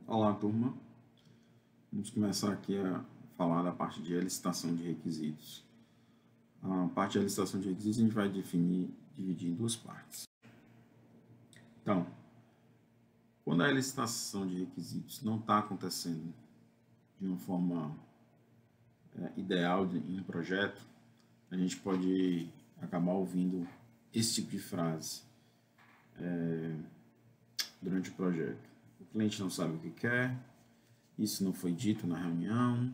Olá, turma. Vamos começar aqui a falar da parte de elicitação de requisitos. A parte de elicitação de requisitos a gente vai dividir em duas partes. Então, quando a elicitação de requisitos não está acontecendo de uma forma ideal em um projeto, a gente pode acabar ouvindo esse tipo de frase durante o projeto. O cliente não sabe o que quer, isso não foi dito na reunião,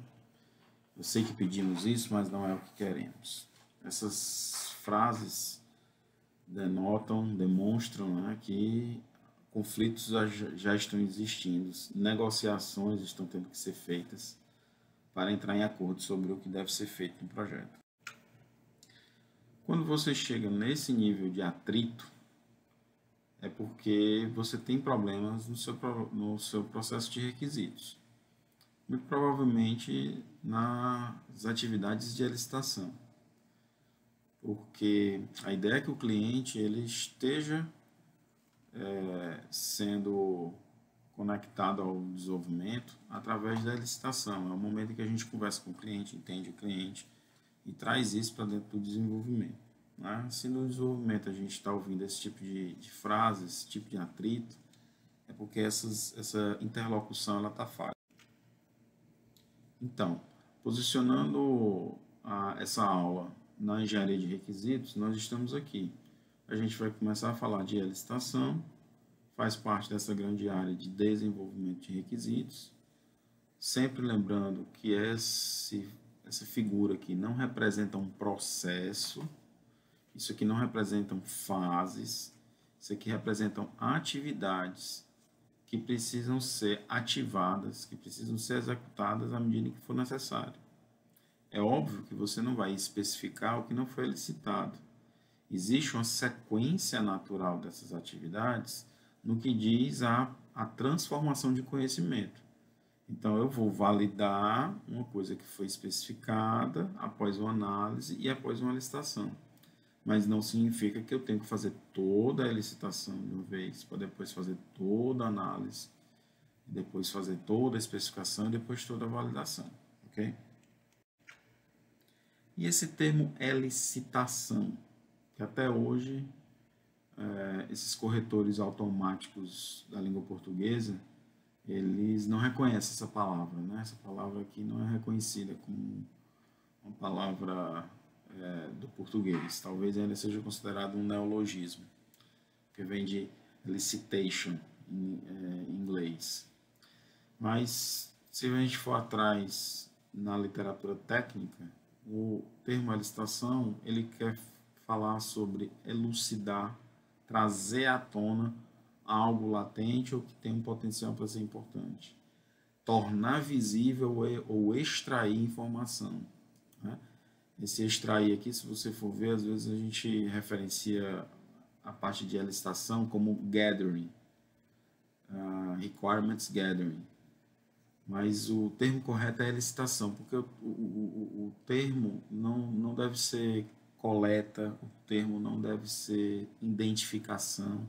eu sei que pedimos isso, mas não é o que queremos. Essas frases demonstram, né, que conflitos já estão existindo, negociações estão tendo que ser feitas para entrar em acordo sobre o que deve ser feito no projeto. Quando você chega nesse nível de atrito, é porque você tem problemas no seu processo de requisitos. Muito provavelmente nas atividades de licitação. Porque a ideia é que o cliente ele esteja sendo conectado ao desenvolvimento através da licitação. É o momento em que a gente conversa com o cliente, entende o cliente e traz isso para dentro do desenvolvimento. Né? Se no desenvolvimento a gente está ouvindo esse tipo de frases, esse tipo de atrito, é porque essa interlocução está falha. Então, posicionando essa aula na engenharia de requisitos, nós estamos aqui. A gente vai começar a falar de licitação, faz parte dessa grande área de desenvolvimento de requisitos, sempre lembrando que essa figura aqui não representa um processo, isso aqui não representam fases, isso aqui representam atividades que precisam ser ativadas, que precisam ser executadas à medida que for necessário. É óbvio que você não vai especificar o que não foi licitado. Existe uma sequência natural dessas atividades no que diz a transformação de conhecimento. Então, eu vou validar uma coisa que foi especificada após uma análise e após uma licitação. Mas não significa que eu tenho que fazer toda a licitação de uma vez, para depois fazer toda a análise, depois fazer toda a especificação e depois toda a validação, ok? E esse termo é licitação, que até hoje esses corretores automáticos da língua portuguesa, eles não reconhecem essa palavra, né? Essa palavra aqui não é reconhecida como uma palavra do português. Talvez ainda seja considerado um neologismo, que vem de licitation em inglês. Mas se a gente for atrás na literatura técnica, o termo licitação ele quer falar sobre elucidar, trazer à tona algo latente ou que tem um potencial para ser importante, tornar visível ou extrair informação. Né? Esse extrair aqui, se você for ver, às vezes a gente referencia a parte de licitação como gathering, requirements gathering. Mas o termo correto é licitação, porque o termo não deve ser coleta, o termo não deve ser identificação.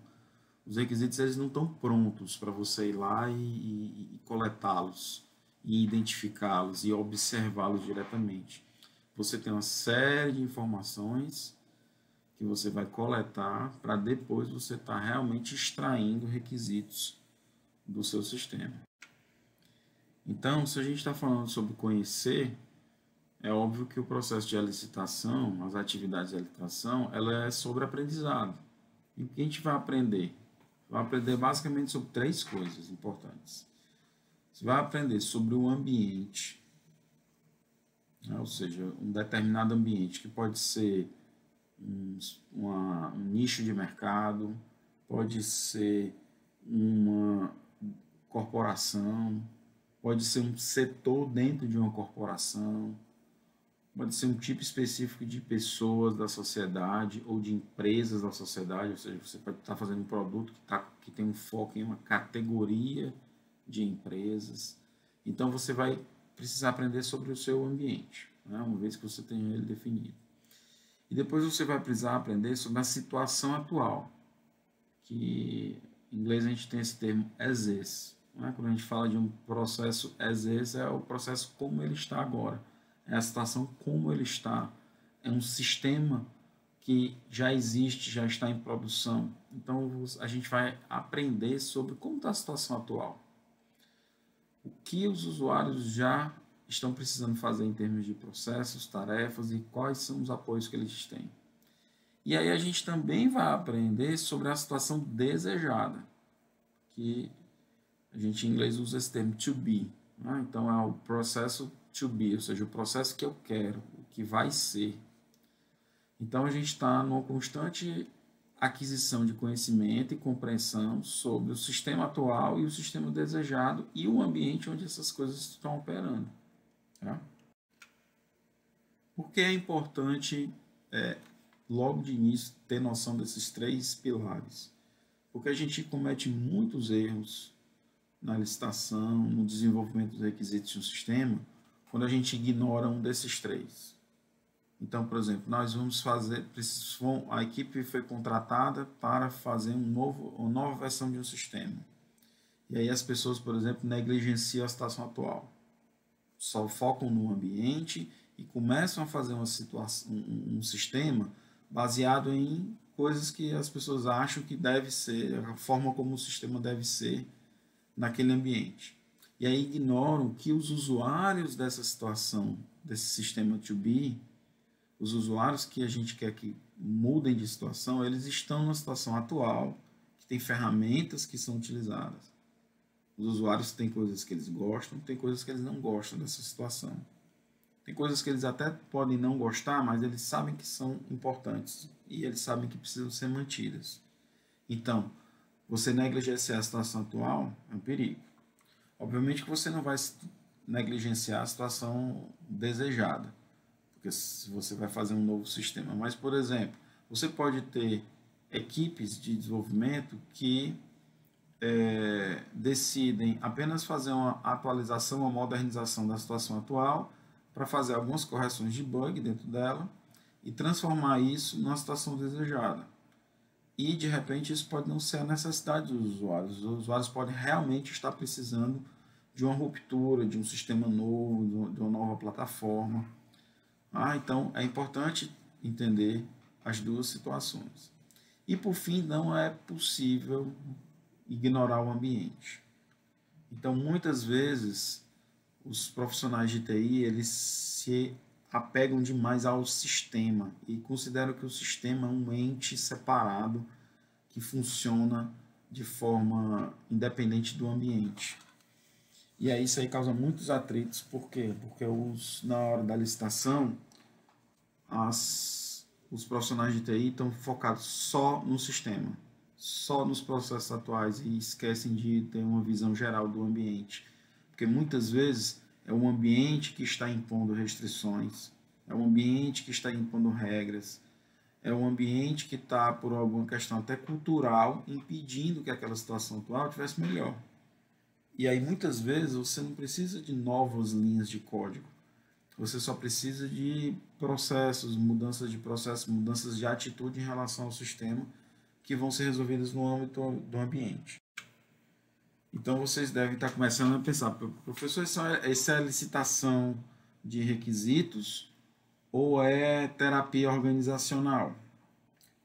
Os requisitos eles não estão prontos para você ir lá e coletá-los, e identificá-los e observá-los diretamente. Você tem uma série de informações que você vai coletar para depois você estar realmente extraindo requisitos do seu sistema. Então, se a gente está falando sobre conhecer, é óbvio que o processo de licitação, as atividades de licitação, ela é sobre aprendizado. E o que a gente vai aprender? Vai aprender basicamente sobre três coisas importantes. Você vai aprender sobre o ambiente, né? Ou seja, um determinado ambiente que pode ser um nicho de mercado, pode ser uma corporação, pode ser um setor dentro de uma corporação, pode ser um tipo específico de pessoas da sociedade ou de empresas da sociedade, ou seja, você pode estar fazendo um produto que tem um foco em uma categoria de empresas. Então, você vai precisar aprender sobre o seu ambiente, né, uma vez que você tenha ele definido. E depois você vai precisar aprender sobre a situação atual, que em inglês a gente tem esse termo as is, né? Quando a gente fala de um processo as is, é o processo como ele está agora, é a situação como ele está, é um sistema que já existe, já está em produção. Então a gente vai aprender sobre como está a situação atual, o que os usuários já estão precisando fazer em termos de processos, tarefas e quais são os apoios que eles têm. E aí a gente também vai aprender sobre a situação desejada, que a gente em inglês usa esse termo to be, né? Então é o processo to be, ou seja, o processo que eu quero, o que vai ser. Então a gente está numa constante aquisição de conhecimento e compreensão sobre o sistema atual e o sistema desejado e o ambiente onde essas coisas estão operando. Tá? Por que é importante, logo de início, ter noção desses três pilares? Porque a gente comete muitos erros na licitação, no desenvolvimento dos requisitos de um sistema, quando a gente ignora um desses três. Então, por exemplo, nós vamos fazer, a equipe foi contratada para fazer uma nova versão de um sistema. E aí as pessoas, por exemplo, negligenciam a situação atual. Só focam no ambiente e começam a fazer um sistema baseado em coisas que as pessoas acham que deve ser, a forma como o sistema deve ser naquele ambiente. E aí ignoram que os usuários dessa situação, desse sistema to be, os usuários que a gente quer que mudem de situação, eles estão na situação atual, que tem ferramentas que são utilizadas. Os usuários têm coisas que eles gostam, tem coisas que eles não gostam dessa situação. Tem coisas que eles até podem não gostar, mas eles sabem que são importantes e eles sabem que precisam ser mantidas. Então, você negligenciar a situação atual é um perigo. Obviamente que você não vai negligenciar a situação desejada, porque você vai fazer um novo sistema. Mas, por exemplo, você pode ter equipes de desenvolvimento que decidem apenas fazer uma atualização, uma modernização da situação atual para fazer algumas correções de bug dentro dela e transformar isso numa situação desejada. E, de repente, isso pode não ser a necessidade dos usuários. Os usuários podem realmente estar precisando de uma ruptura, de um sistema novo, de uma nova plataforma. Então, é importante entender as duas situações. E, por fim, não é possível ignorar o ambiente. Então, muitas vezes, os profissionais de TI, eles se apegam demais ao sistema e consideram que o sistema é um ente separado que funciona de forma independente do ambiente. E aí isso aí causa muitos atritos. Por quê? Porque na hora da licitação, os profissionais de TI estão focados só no sistema, só nos processos atuais e esquecem de ter uma visão geral do ambiente. Porque muitas vezes é um ambiente que está impondo restrições, é um ambiente que está impondo regras, é um ambiente que está, por alguma questão até cultural, impedindo que aquela situação atual tivesse melhor. E aí, muitas vezes, você não precisa de novas linhas de código. Você só precisa de processos, mudanças de processos, mudanças de atitude em relação ao sistema que vão ser resolvidas no âmbito do ambiente. Então, vocês devem estar começando a pensar, professor, essa é licitação de requisitos ou é terapia organizacional?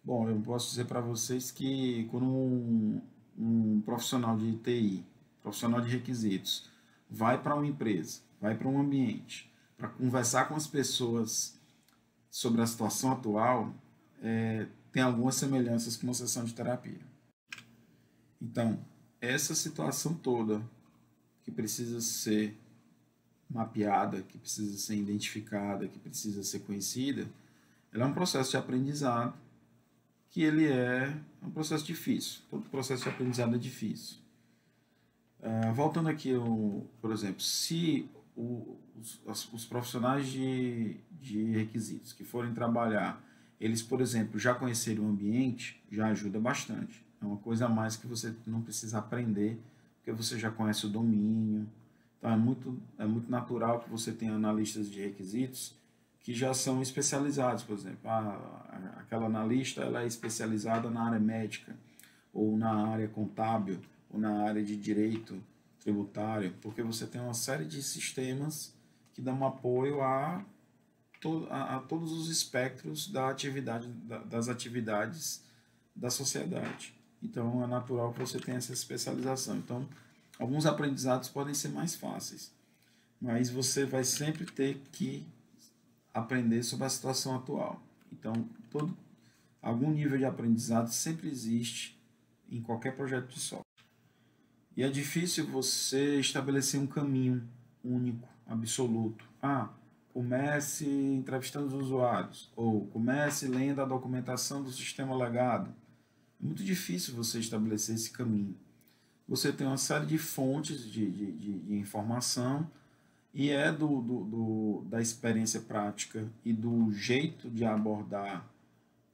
Bom, eu posso dizer para vocês que quando um profissional de TI, profissional de requisitos, vai para uma empresa, vai para um ambiente, para conversar com as pessoas sobre a situação atual, tem algumas semelhanças com uma sessão de terapia. Então, essa situação toda que precisa ser mapeada, que precisa ser identificada, que precisa ser conhecida, ela é um processo de aprendizado que ele é um processo difícil. Todo processo de aprendizado é difícil. Voltando aqui, por exemplo, se os profissionais de requisitos que forem trabalhar, eles, por exemplo, já conhecerem o ambiente, já ajuda bastante. É uma coisa a mais que você não precisa aprender, porque você já conhece o domínio. Então, é muito natural que você tenha analistas de requisitos que já são especializados. Por exemplo, aquela analista ela é especializada na área médica, ou na área contábil, ou na área de direito tributária, porque você tem uma série de sistemas que dão apoio a todos os espectros das atividades da sociedade. Então, é natural que você tenha essa especialização. Então, alguns aprendizados podem ser mais fáceis, mas você vai sempre ter que aprender sobre a situação atual. Então, algum nível de aprendizado sempre existe em qualquer projeto de software. E é difícil você estabelecer um caminho único, absoluto. Comece entrevistando os usuários, ou comece lendo a documentação do sistema legado. É muito difícil você estabelecer esse caminho. Você tem uma série de fontes de informação e é da experiência prática e do jeito de abordar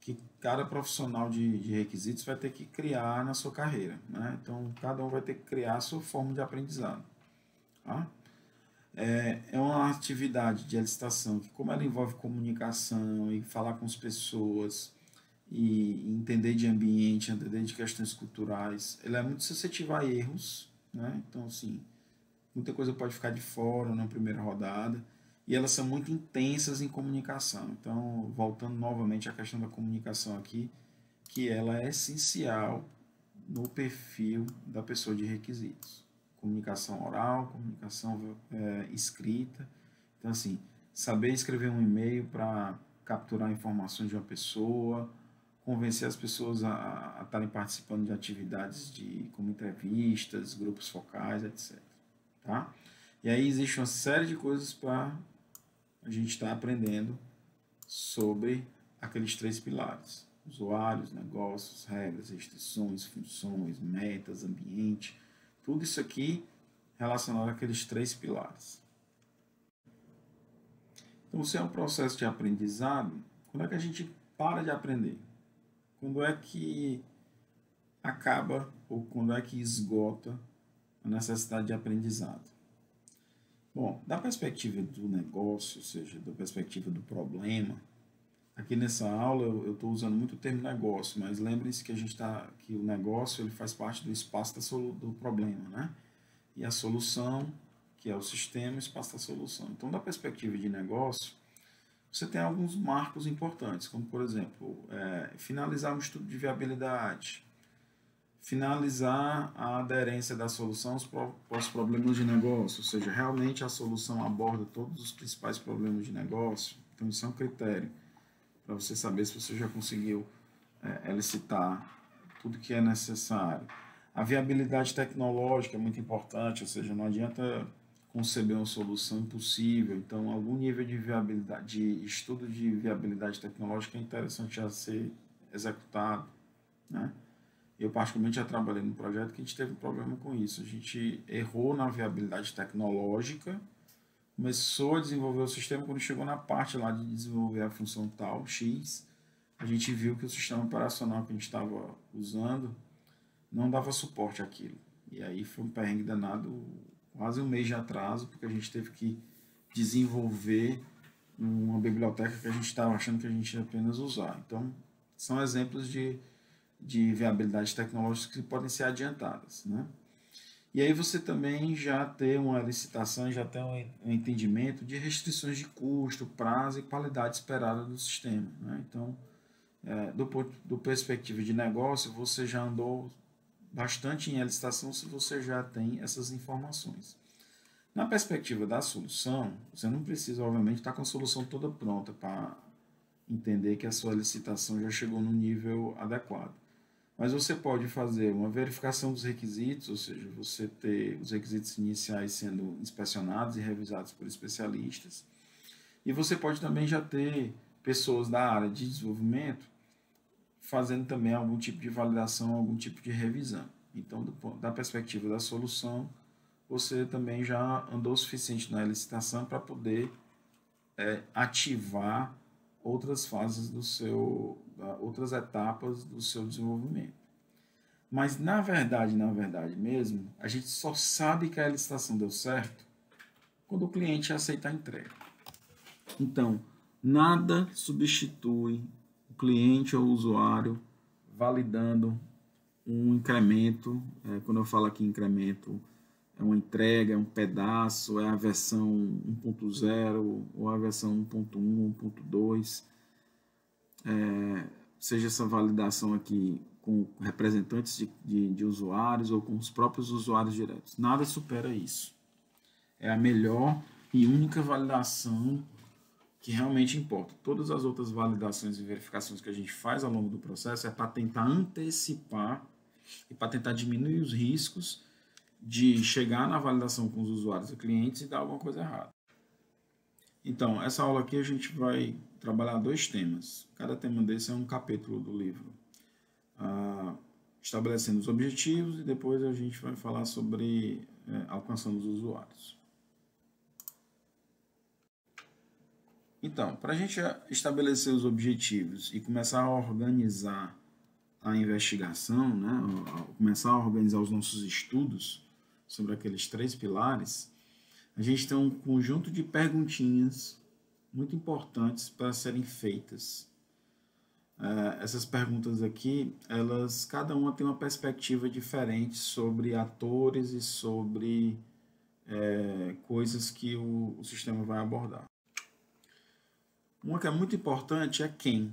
que cada profissional de requisitos vai ter que criar na sua carreira, né? Então, cada um vai ter que criar a sua forma de aprendizado. Tá? É uma atividade de licitação que, como ela envolve comunicação e falar com as pessoas e entender de ambiente, entender de questões culturais, ela é muito suscetível a erros, né? Então, assim, muita coisa pode ficar de fora na primeira rodada e elas são muito intensas em comunicação. Então, voltando novamente à questão da comunicação aqui, que ela é essencial no perfil da pessoa de requisitos. Comunicação oral, comunicação escrita. Então, assim, saber escrever um e-mail para capturar informações de uma pessoa, convencer as pessoas a estarem participando de atividades como entrevistas, grupos focais, etc. Tá? E aí existe uma série de coisas para a gente estar aprendendo sobre aqueles 3 pilares: usuários, negócios, regras, restrições, funções, metas, ambiente, tudo isso aqui relacionado àqueles 3 pilares. Então, se é um processo de aprendizado, quando é que a gente para de aprender? Quando é que acaba ou quando é que esgota a necessidade de aprendizado? Bom, da perspectiva do negócio, ou seja, da perspectiva do problema, aqui nessa aula eu estou usando muito o termo negócio, mas lembrem-se que que o negócio ele faz parte do espaço do problema, né? E a solução, que é o sistema, o espaço da solução. Então, da perspectiva de negócio, você tem alguns marcos importantes, como, por exemplo, finalizar um estudo de viabilidade, finalizar a aderência da solução aos problemas de negócio, ou seja, realmente a solução aborda todos os principais problemas de negócio. Então, isso é um critério para você saber se você já conseguiu elicitar tudo que é necessário. A viabilidade tecnológica é muito importante, ou seja, não adianta conceber uma solução impossível. Então, algum nível de viabilidade, de estudo de viabilidade tecnológica é interessante já ser executado, né? Eu, particularmente, já trabalhei num projeto que a gente teve um problema com isso. A gente errou na viabilidade tecnológica, começou a desenvolver o sistema, quando chegou na parte lá de desenvolver a função tal, X, a gente viu que o sistema operacional que a gente estava usando não dava suporte àquilo. E aí foi um perrengue danado, quase um mês de atraso, porque a gente teve que desenvolver uma biblioteca que a gente estava achando que a gente ia apenas usar. Então, são exemplos de viabilidade tecnológica que podem ser adiantadas, né? E aí você também já tem uma licitação, já tem um entendimento de restrições de custo, prazo e qualidade esperada do sistema, né? Então, do perspectiva de negócio, você já andou bastante em licitação se você já tem essas informações. Na perspectiva da solução, você não precisa, obviamente, estar com a solução toda pronta para entender que a sua licitação já chegou no nível adequado. Mas você pode fazer uma verificação dos requisitos, ou seja, você ter os requisitos iniciais sendo inspecionados e revisados por especialistas. E você pode também já ter pessoas da área de desenvolvimento fazendo também algum tipo de validação, algum tipo de revisão. Então, da perspectiva da solução, você também já andou o suficiente na licitação para poder ativar outras fases outras etapas do seu desenvolvimento. Mas, na verdade mesmo, a gente só sabe que a licitação deu certo quando o cliente aceita a entrega. Então, nada substitui o cliente ou o usuário validando um incremento. Quando eu falo aqui incremento, é uma entrega, é um pedaço, é a versão 1.0 ou a versão 1.1, 1.2. Seja essa validação aqui com representantes de usuários ou com os próprios usuários diretos. Nada supera isso. É a melhor e única validação que realmente importa. Todas as outras validações e verificações que a gente faz ao longo do processo é para tentar antecipar e para tentar diminuir os riscos de chegar na validação com os usuários e clientes e dar alguma coisa errada. Então, essa aula aqui a gente vai trabalhar 2 temas. Cada tema desse é um capítulo do livro. Estabelecendo os objetivos e depois a gente vai falar sobre alcançando os usuários. Então, para a gente estabelecer os objetivos e começar a organizar a investigação, né, começar a organizar os nossos estudos sobre aqueles 3 pilares, a gente tem um conjunto de perguntinhas muito importantes para serem feitas. Essas perguntas aqui, cada uma tem uma perspectiva diferente sobre atores e sobre coisas que o sistema vai abordar. Uma que é muito importante é quem.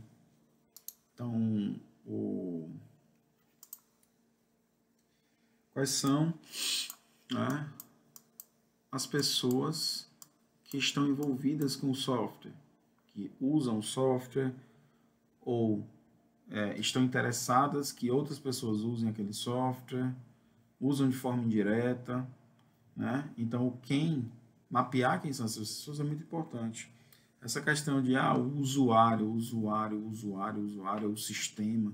Então, quais são, né, as pessoas que estão envolvidas com o software, que usam o software ou estão interessadas que outras pessoas usem aquele software, usam de forma indireta, né? Então, mapear quem são essas pessoas é muito importante. Essa questão de o usuário, o sistema,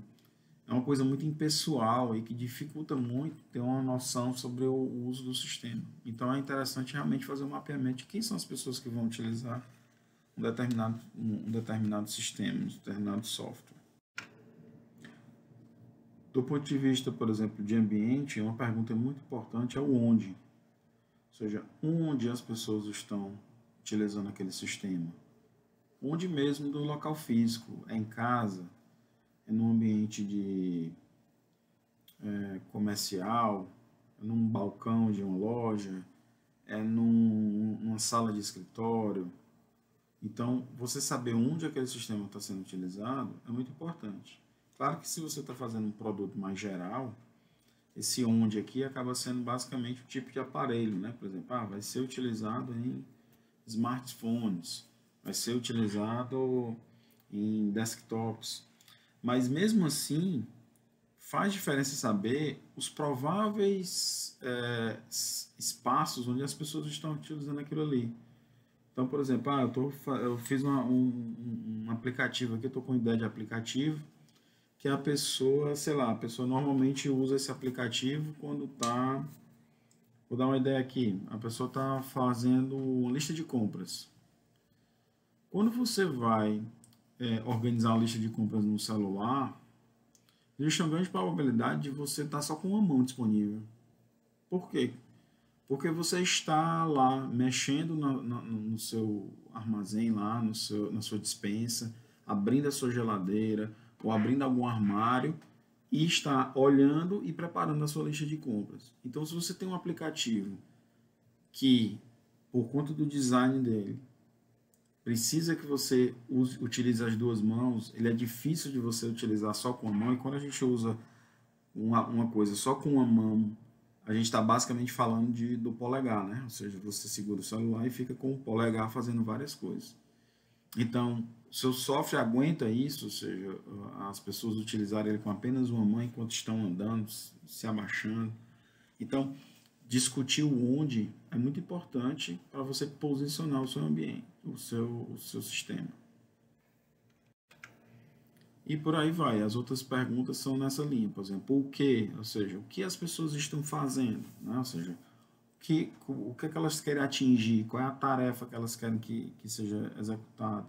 é uma coisa muito impessoal e que dificulta muito ter uma noção sobre o uso do sistema. Então é interessante realmente fazer um mapeamento de quem são as pessoas que vão utilizar um determinado sistema, um determinado software. Do ponto de vista, por exemplo, de ambiente, uma pergunta muito importante é o onde. Ou seja, onde as pessoas estão utilizando aquele sistema. Onde mesmo do local físico, é em casa, é num ambiente comercial, é num balcão de uma loja, é numa sala de escritório. Então, você saber onde aquele sistema está sendo utilizado é muito importante. Claro que se você está fazendo um produto mais geral, esse onde aqui acaba sendo basicamente o tipo de aparelho, né? Por exemplo, vai ser utilizado em smartphones, vai ser utilizado em desktops. Mas mesmo assim, faz diferença saber os prováveis espaços onde as pessoas estão utilizando aquilo ali. Então, por exemplo, eu fiz um aplicativo aqui, estou com ideia de aplicativo, que a pessoa, a pessoa normalmente usa esse aplicativo quando está... Vou dar uma ideia aqui. A pessoa está fazendo uma lista de compras. Quando você vai organizar a lista de compras no celular, existe uma grande probabilidade de você estar só com uma mão disponível. Por quê? Porque você está lá mexendo no seu armazém, lá na sua despensa, abrindo a sua geladeira ou abrindo algum armário e está olhando e preparando a sua lista de compras. Então, se você tem um aplicativo que, por conta do design dele, precisa que você utilize as 2 mãos, ele é difícil de você utilizar só com a mão, e quando a gente usa uma coisa só com uma mão, a gente está basicamente falando do polegar, né? Ou seja, você segura o celular e fica com o polegar fazendo várias coisas. Então, seu software aguenta isso, ou seja, as pessoas utilizarem ele com apenas uma mão enquanto estão andando, se abaixando. Então, discutir o onde é muito importante para você posicionar o seu ambiente, o seu sistema. E por aí vai. As outras perguntas são nessa linha. Por exemplo, o que? Ou seja, o que as pessoas estão fazendo? Né? Ou seja, o que elas querem atingir? Qual é a tarefa que elas querem que seja executada?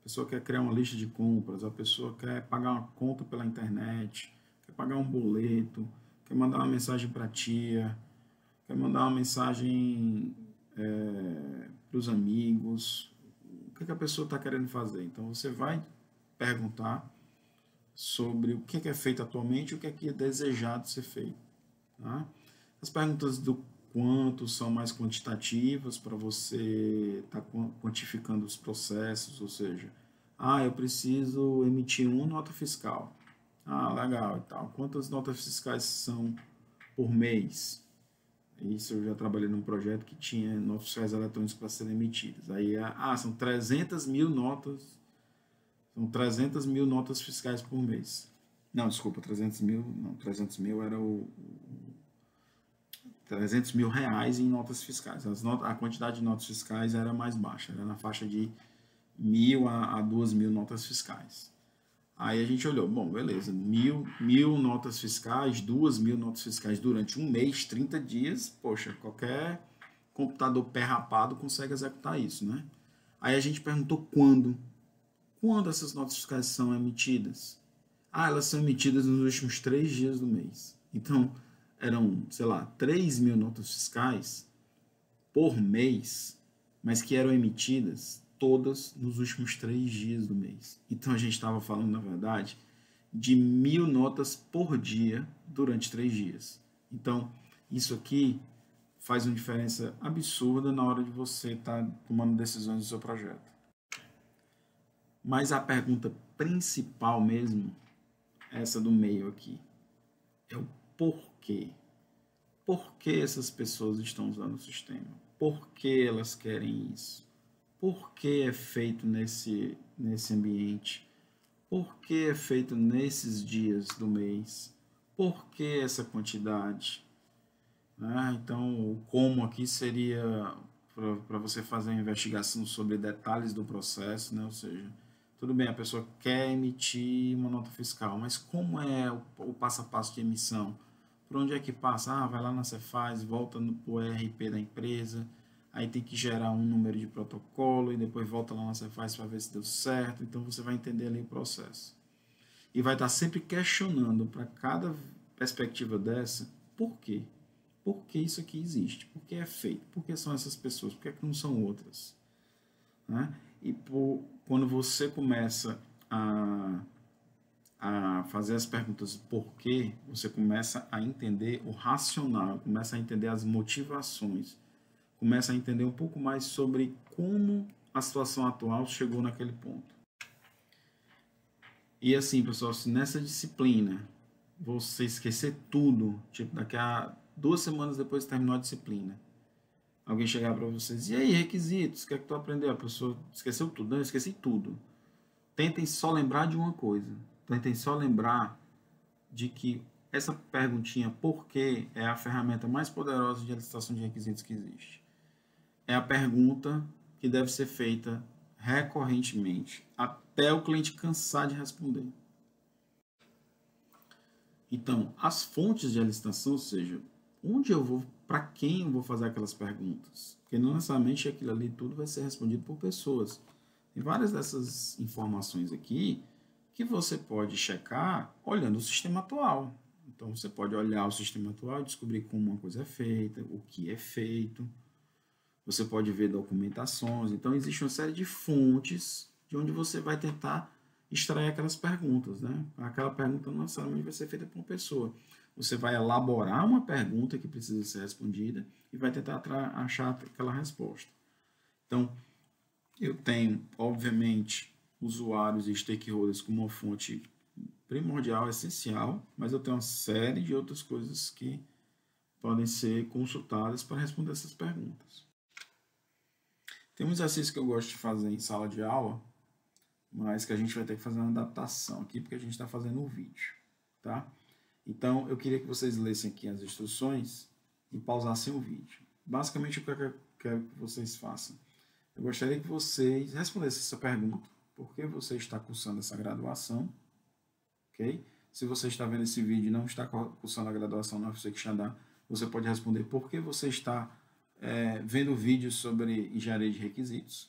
A pessoa quer criar uma lista de compras, a pessoa quer pagar uma conta pela internet, quer pagar um boleto, quer mandar uma mensagem para a tia, quer mandar uma mensagem para os amigos. O que a pessoa está querendo fazer? Então, você vai perguntar sobre o que é feito atualmente e o que é desejado ser feito. Tá? As perguntas quantos são mais quantitativas para você estar quantificando os processos, ou seja, eu preciso emitir uma nota fiscal. Legal e tal. Quantas notas fiscais são por mês? Isso eu já trabalhei num projeto que tinha notas fiscais eletrônicas para serem emitidas. Aí, são 300 mil notas, são 300 mil notas fiscais por mês. Não, desculpa, 300 mil, não, 300 mil era 300 mil reais em notas fiscais. A quantidade de notas fiscais era mais baixa, era na faixa de 1.000 a 2.000 notas fiscais. Aí a gente olhou, bom, beleza, 1.000 notas fiscais, 2.000 notas fiscais durante um mês, 30 dias, poxa, qualquer computador pé rapado consegue executar isso, né? Aí a gente perguntou quando essas notas fiscais são emitidas. Elas são emitidas nos últimos 3 dias do mês. Então, eram, sei lá, 3.000 notas fiscais por mês, mas que eram emitidas todas nos últimos 3 dias do mês. Então a gente estava falando, na verdade, de 1.000 notas por dia durante 3 dias. Então, isso aqui faz uma diferença absurda na hora de você estar tomando decisões do seu projeto. Mas a pergunta principal mesmo, essa do meio aqui, é o porquê. Por que essas pessoas estão usando o sistema? Por que elas querem isso? Por que é feito nesse ambiente? Por que é feito nesses dias do mês? Por que essa quantidade? Então, o como aqui seria para você fazer uma investigação sobre detalhes do processo, né? Ou seja, tudo bem, a pessoa quer emitir uma nota fiscal, mas como é o passo a passo de emissão? Por onde é que passa? Vai lá na Cefaz, volta para o ERP da empresa, aí tem que gerar um número de protocolo e depois volta lá na Cefaz para ver se deu certo. Então você vai entender ali o processo. E vai estar sempre questionando para cada perspectiva dessa, por quê? Por que isso aqui existe? Por que é feito? Por que são essas pessoas? Por que não são outras? Né? E quando você começa a fazer as perguntas por quê, você começa a entender o racional, começa a entender as motivações, começa a entender um pouco mais sobre como a situação atual chegou naquele ponto. E assim, pessoal, se nessa disciplina você esquecer tudo, tipo daqui a 2 semanas depois de terminar a disciplina, alguém chegar para vocês, e aí, requisitos, o que é que tu aprendeu? A pessoa esqueceu tudo? Não, eu esqueci tudo. Tentem só lembrar de uma coisa. Tentem só lembrar de que essa perguntinha, por quê, é a ferramenta mais poderosa de licitação de requisitos que existe. É a pergunta que deve ser feita recorrentemente, até o cliente cansar de responder. Então, as fontes de licitação, ou seja, onde eu vou, para quem eu vou fazer aquelas perguntas? Porque não necessariamente aquilo ali tudo vai ser respondido por pessoas. Tem várias dessas informações aqui que você pode checar olhando o sistema atual. Então, você pode olhar o sistema atual e descobrir como uma coisa é feita, o que é feito. Você pode ver documentações. Então, existe uma série de fontes de onde você vai tentar extrair aquelas perguntas, né? Aquela pergunta não necessariamente vai ser feita por uma pessoa. Você vai elaborar uma pergunta que precisa ser respondida e vai tentar achar aquela resposta. Então, eu tenho, obviamente, usuários e stakeholders como uma fonte primordial, essencial, mas eu tenho uma série de outras coisas que podem ser consultadas para responder essas perguntas. Tem um exercício que eu gosto de fazer em sala de aula, mas que a gente vai ter que fazer uma adaptação aqui, porque a gente está fazendo um vídeo, tá? Então, eu queria que vocês lessem aqui as instruções e pausassem o vídeo. Basicamente, o que eu quero que vocês façam? Eu gostaria que vocês respondessem essa pergunta. Por que você está cursando essa graduação? Ok? Se você está vendo esse vídeo e não está cursando a graduação na UFC Quixadá, você pode responder por que você está vendo vídeos sobre engenharia de requisitos.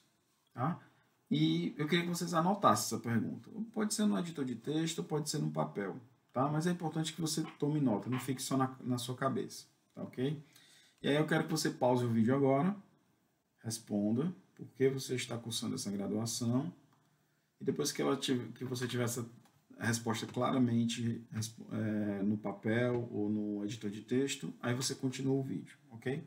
Tá? E eu queria que vocês anotassem essa pergunta. Pode ser no editor de texto, pode ser no papel. Tá? Mas é importante que você tome nota, não fique só na sua cabeça. Tá, ok? E aí eu quero que você pause o vídeo agora, responda por que você está cursando essa graduação, e depois que você tiver a resposta claramente no papel ou no editor de texto, aí você continua o vídeo, ok?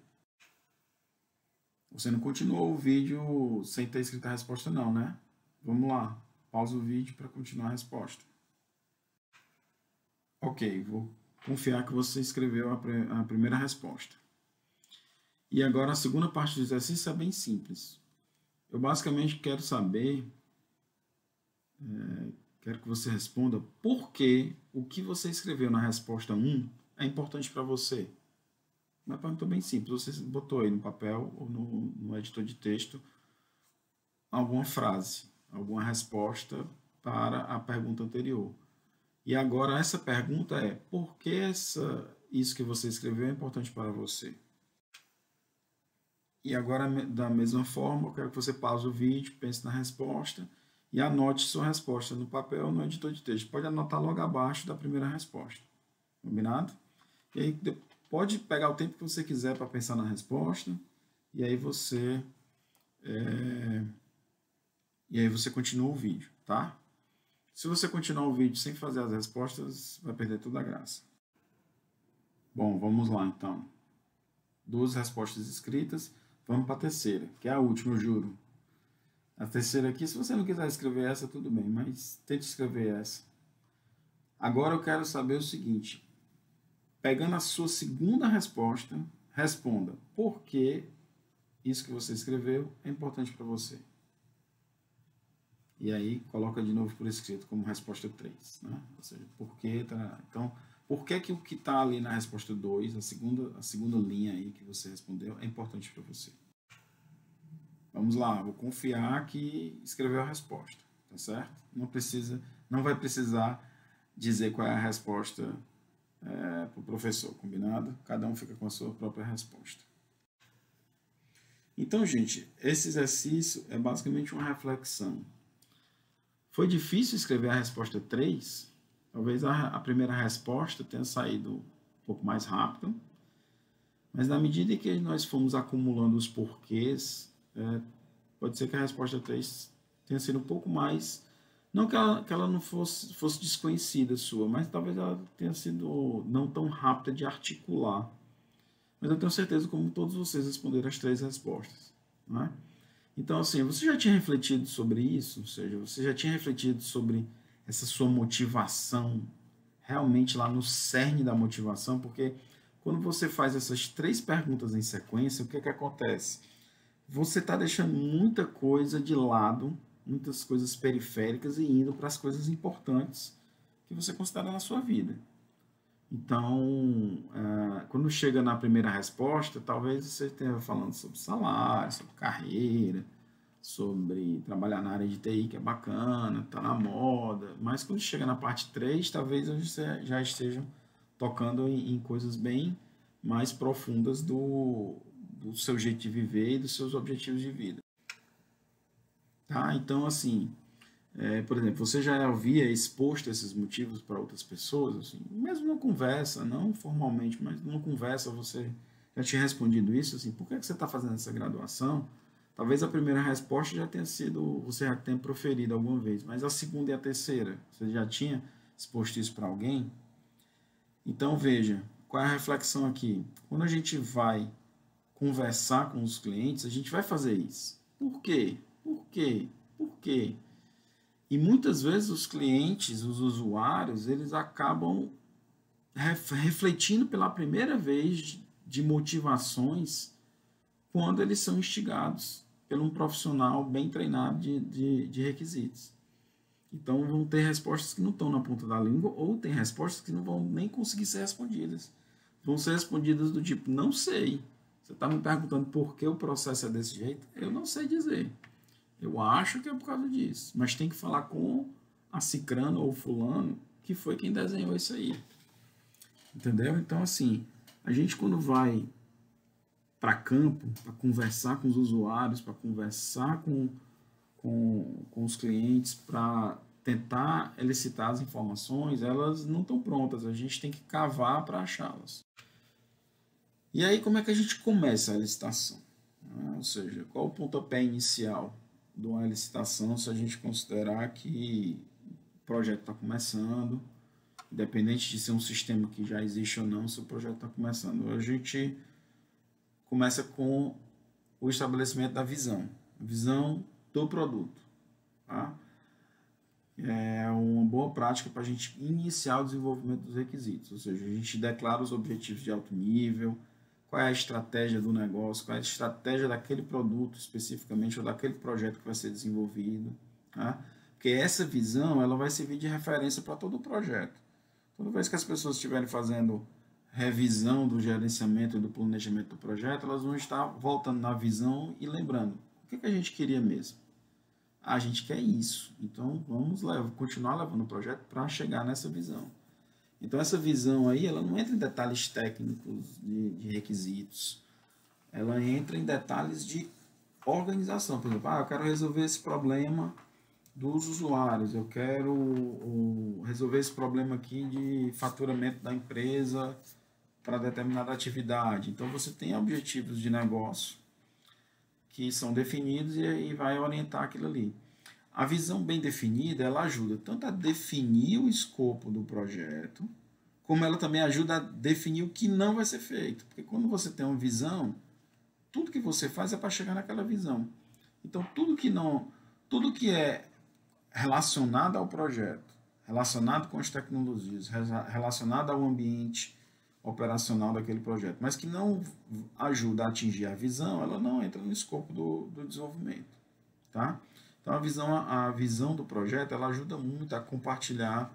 Você não continuou o vídeo sem ter escrito a resposta não, né? Vamos lá, pausa o vídeo para continuar a resposta. Ok, vou confiar que você escreveu a primeira resposta. E agora a segunda parte do exercício é bem simples. Eu basicamente quero saber, quero que você responda por que o que você escreveu na resposta 1 é importante para você. Uma pergunta bem simples, você botou aí no papel ou no editor de texto alguma frase, alguma resposta para a pergunta anterior. E agora essa pergunta é, por que isso que você escreveu é importante para você? E agora, da mesma forma, eu quero que você pause o vídeo, pense na resposta e anote sua resposta no papel ou no editor de texto. Pode anotar logo abaixo da primeira resposta. Combinado? E aí, pode pegar o tempo que você quiser para pensar na resposta e aí você continua o vídeo, tá? Se você continuar o vídeo sem fazer as respostas, vai perder toda a graça. Bom, vamos lá então. 2 respostas escritas. Vamos para a terceira, que é a última, eu juro. A terceira aqui, se você não quiser escrever essa, tudo bem, mas tente escrever essa. Agora eu quero saber o seguinte. Pegando a sua segunda resposta, responda por que isso que você escreveu é importante para você. E aí, coloca de novo por escrito como resposta 3. Né? Ou seja, por que... Tá? Então, por que o que está ali na resposta 2, a segunda linha aí que você respondeu, é importante para você? Vamos lá, vou confiar que escreveu a resposta, tá certo? Não vai precisar dizer qual é a resposta para o professor, combinado? Cada um fica com a sua própria resposta. Então, gente, esse exercício é basicamente uma reflexão. Foi difícil escrever a resposta 3? Talvez a primeira resposta tenha saído um pouco mais rápido, mas na medida que nós fomos acumulando os porquês, pode ser que a resposta 3 tenha sido um pouco mais... Não que ela não fosse desconhecida sua, mas talvez ela tenha sido não tão rápida de articular. Mas eu tenho certeza como todos vocês responderam as 3 respostas. Não é? Então, assim, você já tinha refletido sobre isso? Ou seja, você já tinha refletido sobre essa sua motivação, realmente lá no cerne da motivação? Porque quando você faz essas 3 perguntas em sequência, o que acontece? Você está deixando muita coisa de lado, muitas coisas periféricas e indo para as coisas importantes que você considera na sua vida. Então, quando chega na primeira resposta, talvez você esteja falando sobre salário, sobre carreira, sobre trabalhar na área de TI, que é bacana, está na moda. Mas quando chega na parte 3, talvez você já esteja tocando em coisas bem mais profundas do seu jeito de viver e dos seus objetivos de vida. Tá? Então, assim, por exemplo, você já havia exposto esses motivos para outras pessoas, assim, mesmo numa conversa, não formalmente, mas numa conversa você já tinha respondido isso, assim, por que você está fazendo essa graduação? Talvez a primeira resposta já tenha sido, você já tenha proferido alguma vez, mas a segunda e a terceira, você já tinha exposto isso para alguém? Então, veja, qual é a reflexão aqui? Quando a gente vai conversar com os clientes, a gente vai fazer isso. Por quê? Por quê? Por quê? E muitas vezes os clientes, os usuários, eles acabam refletindo pela primeira vez de motivações quando eles são instigados por um profissional bem treinado de requisitos. Então vão ter respostas que não estão na ponta da língua ou tem respostas que não vão nem conseguir ser respondidas. Vão ser respondidas do tipo, não sei. Você está me perguntando por que o processo é desse jeito? Eu não sei dizer. Eu acho que é por causa disso. Mas tem que falar com a cicrano ou fulano que foi quem desenhou isso aí. Entendeu? Então, assim, a gente quando vai para campo, para conversar com os usuários, para conversar com os clientes, para tentar elicitar as informações, elas não estão prontas. A gente tem que cavar para achá-las. E aí, como é que a gente começa a licitação? Ou seja, qual o pontapé inicial de uma licitação se a gente considerar que projeto está começando, independente de ser um sistema que já existe ou não, se o projeto está começando. A gente começa com o estabelecimento da visão, a visão do produto. Tá? É uma boa prática para a gente iniciar o desenvolvimento dos requisitos, ou seja, a gente declara os objetivos de alto nível, qual é a estratégia do negócio, qual é a estratégia daquele produto especificamente ou daquele projeto que vai ser desenvolvido. Tá? Porque essa visão ela vai servir de referência para todo o projeto. Toda vez que as pessoas estiverem fazendo revisão do gerenciamento e do planejamento do projeto, elas vão estar voltando na visão e lembrando o que a gente queria mesmo. A gente quer isso, então vamos continuar levando o projeto para chegar nessa visão. Então essa visão aí, ela não entra em detalhes técnicos de requisitos, ela entra em detalhes de organização. Por exemplo, eu quero resolver esse problema dos usuários, eu quero resolver esse problema aqui de faturamento da empresa para determinada atividade. Então você tem objetivos de negócio que são definidos e vai orientar aquilo ali. A visão bem definida, ela ajuda tanto a definir o escopo do projeto, como ela também ajuda a definir o que não vai ser feito. Porque quando você tem uma visão, tudo que você faz é para chegar naquela visão. Então, tudo que é relacionado ao projeto, relacionado com as tecnologias, relacionado ao ambiente operacional daquele projeto, mas que não ajuda a atingir a visão, ela não entra no escopo do desenvolvimento. Tá? Então, a visão do projeto ela ajuda muito a compartilhar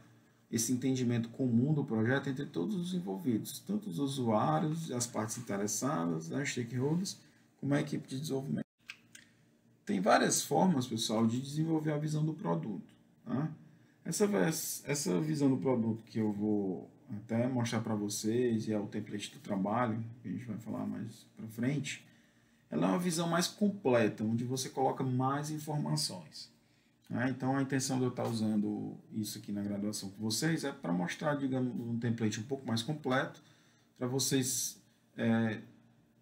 esse entendimento comum do projeto entre todos os envolvidos, tanto os usuários, as partes interessadas, as stakeholders, como a equipe de desenvolvimento. Tem várias formas, pessoal, de desenvolver a visão do produto. Tá? Essa visão do produto que eu vou até mostrar para vocês, e é o template do trabalho, que a gente vai falar mais para frente, ela é uma visão mais completa, onde você coloca mais informações. Né? Então, a intenção de eu estar usando isso aqui na graduação com vocês é para mostrar, digamos, um template um pouco mais completo, para vocês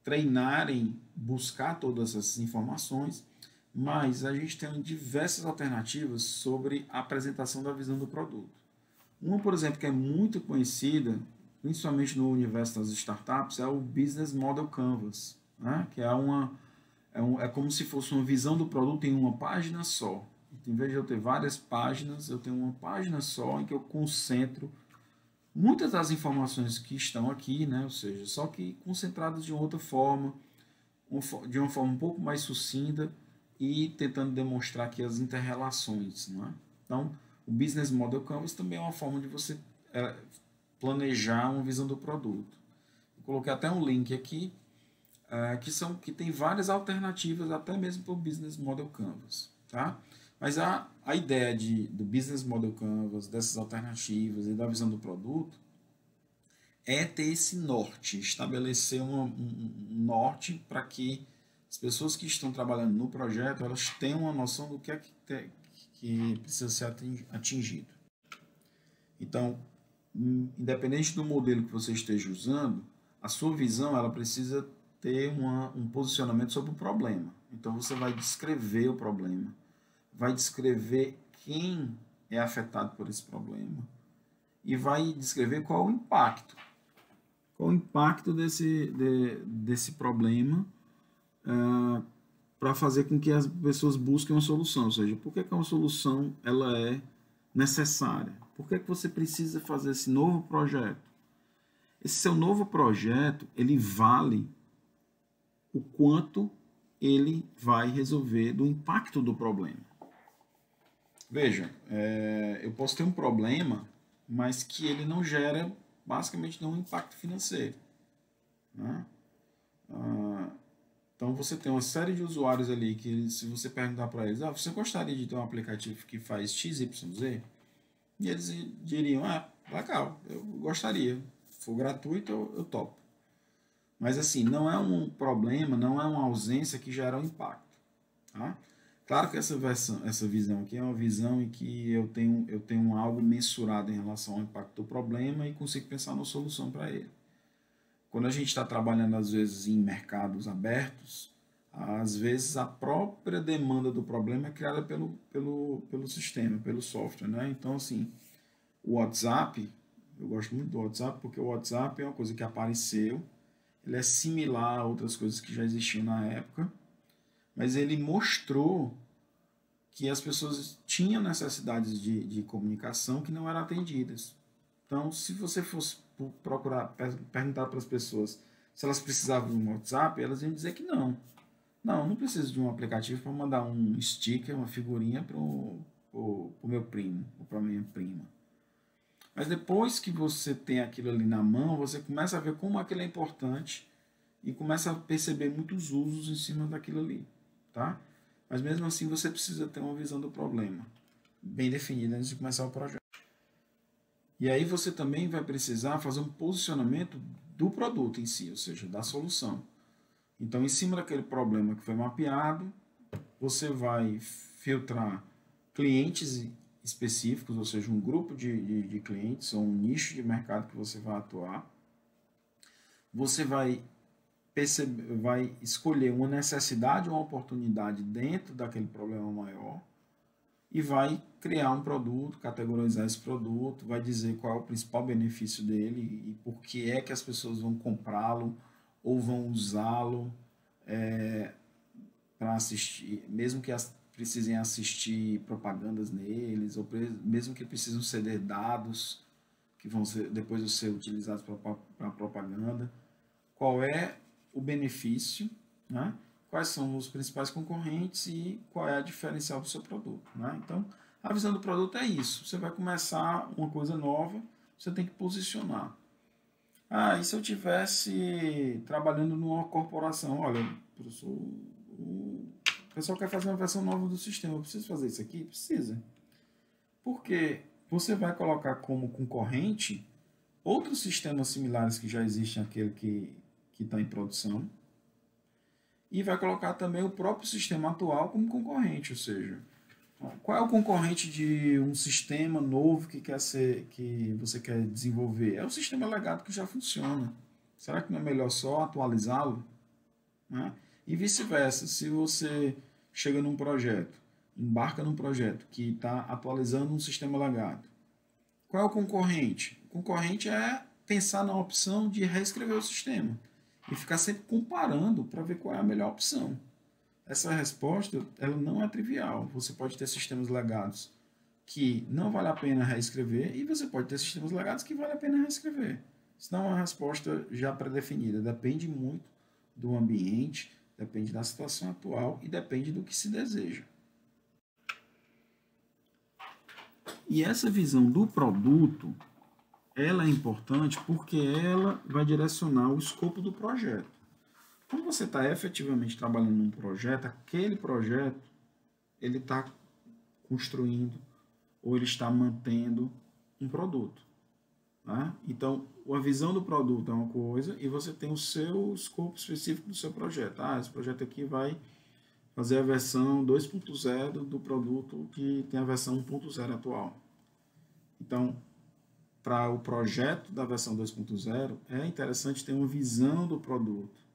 treinarem, buscar todas essas informações, mas a gente tem diversas alternativas sobre a apresentação da visão do produto. Uma, por exemplo, que é muito conhecida, principalmente no universo das startups, é o Business Model Canvas, né? Que é como se fosse uma visão do produto em uma página só. Em vez de eu ter várias páginas, eu tenho uma página só em que eu concentro muitas das informações que estão aqui, né? Ou seja, só que concentradas de outra forma, de uma forma um pouco mais sucinta e tentando demonstrar aqui as interrelações. Não é? Então, o Business Model Canvas também é uma forma de você planejar uma visão do produto. Eu coloquei até um link aqui, que tem várias alternativas, até mesmo para o Business Model Canvas. Tá? Mas a ideia do Business Model Canvas, dessas alternativas e da visão do produto, é ter esse norte, estabelecer um norte para que as pessoas que estão trabalhando no projeto elas tenham uma noção do que é que precisa ser atingido. Então, independente do modelo que você esteja usando, a sua visão ela precisa ter um posicionamento sobre o problema. Então, você vai descrever o problema, vai descrever quem é afetado por esse problema e vai descrever qual é o impacto. Qual o impacto desse problema para fazer com que as pessoas busquem uma solução, ou seja, por que uma solução ela é necessária? Por que você precisa fazer esse novo projeto? Esse seu novo projeto, ele vale o quanto ele vai resolver do impacto do problema. Veja, eu posso ter um problema, mas que ele não gera basicamente nenhum impacto financeiro. Né? Então você tem uma série de usuários ali que se você perguntar para eles, você gostaria de ter um aplicativo que faz XYZ? E eles diriam, legal, eu gostaria. Se for gratuito, eu topo. Mas assim, não é um problema, não é uma ausência que gera um impacto. Tá? Claro que essa visão aqui é uma visão em que eu tenho algo mensurado em relação ao impacto do problema e consigo pensar numa solução para ele. Quando a gente está trabalhando, às vezes, em mercados abertos, Às vezes a própria demanda do problema é criada pelo sistema, pelo software, né? Então, assim, o WhatsApp, eu gosto muito do WhatsApp porque o WhatsApp é uma coisa que apareceu, ele é similar a outras coisas que já existiam na época, mas ele mostrou que as pessoas tinham necessidades de comunicação que não eram atendidas. Então, se você fosse procurar perguntar para as pessoas se elas precisavam de um WhatsApp, elas iam dizer que não. Não preciso de um aplicativo para mandar um sticker, uma figurinha para o meu primo ou para minha prima. Mas depois que você tem aquilo ali na mão, você começa a ver como aquilo é importante e começa a perceber muitos usos em cima daquilo ali, tá? Mas mesmo assim você precisa ter uma visão do problema bem definida antes de começar o projeto. E aí você também vai precisar fazer um posicionamento do produto em si, ou seja, da solução. Então, em cima daquele problema que foi mapeado, você vai filtrar clientes específicos, ou seja, um grupo de clientes ou um nicho de mercado que você vai atuar. Você vai escolher uma necessidade ou uma oportunidade dentro daquele problema maior e vai criar um produto, categorizar esse produto, vai dizer qual é o principal benefício dele e por que é que as pessoas vão comprá-lo ou vão usá-lo para assistir, mesmo que precisem assistir propagandas neles, ou mesmo que precisem ceder dados que vão depois ser utilizados para propaganda. Qual é o benefício, né? Quais são os principais concorrentes e qual é a diferencial do seu produto, né? Então, a visão do produto é isso. Você vai começar uma coisa nova, você tem que posicionar. E se eu tivesse trabalhando numa corporação? Olha, professor, o pessoal quer fazer uma versão nova do sistema. Eu preciso fazer isso aqui? Precisa. Porque você vai colocar como concorrente outros sistemas similares que já existem àquele que está em produção e vai colocar também o próprio sistema atual como concorrente, ou seja, qual é o concorrente de um sistema novo que você quer desenvolver? É o sistema legado que já funciona. Será que não é melhor só atualizá-lo? Né? E vice-versa, se você chega num projeto, embarca num projeto que está atualizando um sistema legado, qual é o concorrente? O concorrente é pensar na opção de reescrever o sistema e ficar sempre comparando para ver qual é a melhor opção. Essa resposta ela não é trivial. Você pode ter sistemas legados que não vale a pena reescrever e você pode ter sistemas legados que vale a pena reescrever. Isso não é uma resposta já pré-definida. Depende muito do ambiente, depende da situação atual e depende do que se deseja. E essa visão do produto, ela é importante porque ela vai direcionar o escopo do projeto. Quando você está efetivamente trabalhando num projeto, aquele projeto ele está construindo ou ele está mantendo um produto. Tá? Então, a visão do produto é uma coisa e você tem o seu escopo específico do seu projeto. Esse projeto aqui vai fazer a versão 2.0 do produto que tem a versão 1.0 atual. Então, para o projeto da versão 2.0, é interessante ter uma visão do produto.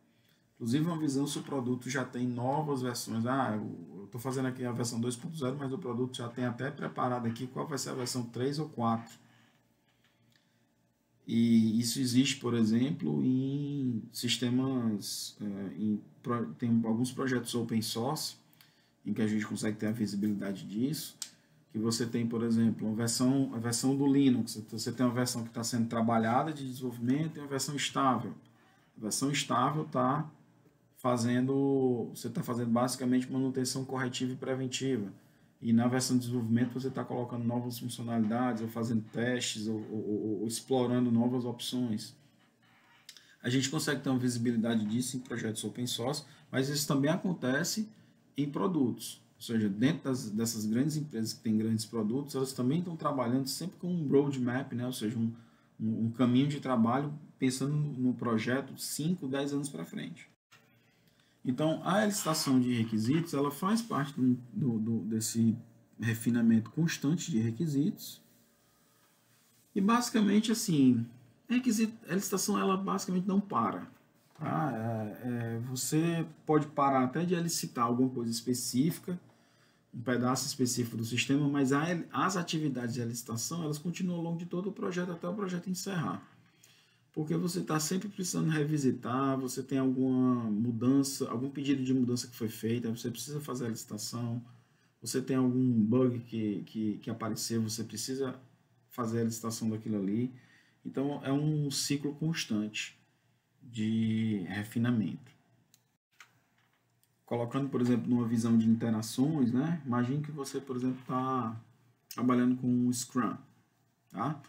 Inclusive uma visão se o produto já tem novas versões. Eu estou fazendo aqui a versão 2.0, mas o produto já tem até preparado aqui qual vai ser a versão 3 ou 4. E isso existe, por exemplo, em sistemas, tem alguns projetos open source, em que a gente consegue ter a visibilidade disso, que você tem, por exemplo, a versão do Linux. Você tem uma versão que está sendo trabalhada de desenvolvimento e uma versão estável. A versão estável você está fazendo basicamente manutenção corretiva e preventiva. E na versão de desenvolvimento você está colocando novas funcionalidades, ou fazendo testes, ou explorando novas opções. A gente consegue ter uma visibilidade disso em projetos open source, mas isso também acontece em produtos. Ou seja, dentro dessas grandes empresas que têm grandes produtos, elas também estão trabalhando sempre com um roadmap, né? Ou seja, um caminho de trabalho pensando no projeto 5, 10 anos para frente. Então, a licitação de requisitos, ela faz parte desse refinamento constante de requisitos. E basicamente, assim, a licitação, ela basicamente não para. Tá? Você pode parar até de elicitar alguma coisa específica, um pedaço específico do sistema, mas as atividades de elicitação, elas continuam ao longo de todo o projeto até o projeto encerrar. Porque você está sempre precisando revisitar, você tem alguma mudança, algum pedido de mudança que foi feito, você precisa fazer a licitação, você tem algum bug que apareceu, você precisa fazer a licitação daquilo ali. Então, é um ciclo constante de refinamento. Colocando, por exemplo, numa visão de interações, né? Imagine que você, por exemplo, está trabalhando com o Scrum, tá?